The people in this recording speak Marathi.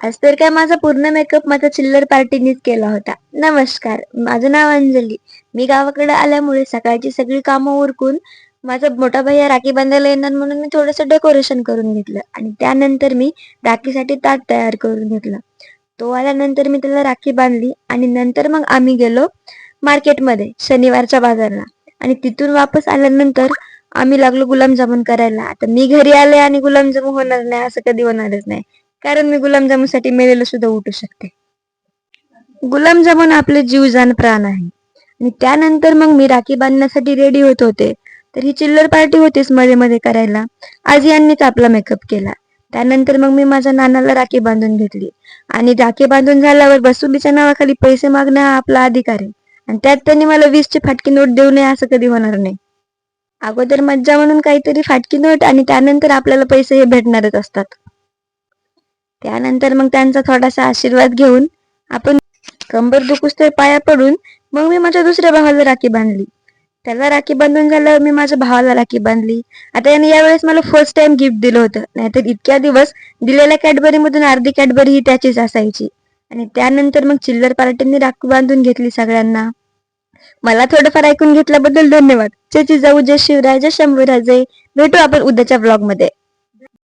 आज तर काय माझा पूर्ण मेकअप माझा चिल्लर पार्टीनीच केला होता. नमस्कार, माझं नाव अंजली. मी गावाकडे आल्यामुळे सकाळची सगळी कामं उरकून माझा मोठा भैया राखी बांधायला येणार म्हणून मी थोडंसं डेकोरेशन करून घेतलं आणि त्यानंतर मी राखीसाठी ताट तयार करून घेतलं. तो आल्यानंतर मी त्याला राखी बांधली आणि नंतर मग आम्ही गेलो मार्केटमध्ये शनिवारच्या बाजारला आणि तिथून वापस आल्यानंतर आम्ही लागलो गुलाबजामुन करायला. आता मी घरी आले आणि गुलाबजामुन होणार नाही असं कधी होणारच नाही. कारण मी गुलाबजामुनसाठी मेलेलं सुद्धा उठू शकते. गुलाबजामुन आपले जीव जान प्राण आहे. आणि त्यानंतर मग मी राखी बांधण्यासाठी रेडी होत होते. तर ही चिल्लर पार्टी होतीच मध्ये मध्ये करायला. आज यांनीच आपला मेकअप केला. त्यानंतर मग मी माझ्या नानाला राखी बांधून घेतली आणि राखी बांधून झाल्यावर वसुलीच्या नावाखाली पैसे मागणं हा आपला अधिकार आहे आणि त्यात त्यांनी मला 20ची फाटकी नोट देऊ नये असं कधी होणार नाही. अगोदर मज्जा म्हणून काहीतरी फाटकी नोट आणि त्यानंतर आपल्याला पैसे हे भेटणारच असतात. त्यानंतर मग त्यांचा थोडासा आशीर्वाद घेऊन आपण कंबर दुखूस तर पाया पडून मग मी माझ्या दुसऱ्या भावाला राखी बांधली. त्याला राखी बांधून झाल्यावर मी माझ्या भावाला राखी बांधली. आता याने यावेळेस मला फर्स्ट टाइम गिफ्ट दिलं होतं. नाहीतर इतक्या दिवस दिलेल्या कॅडबरी मधून अर्धी कॅडबरी ही त्याचीच असायची. आणि त्यानंतर मग चिल्लर पार्टींनी राखी बांधून घेतली सगळ्यांना. मला थोडंफार ऐकून घेतल्याबद्दल धन्यवाद. जय जिजाऊ, जय शिवराय, जय शंभूराजे. भेटू आपण उद्याच्या ब्लॉग मध्ये.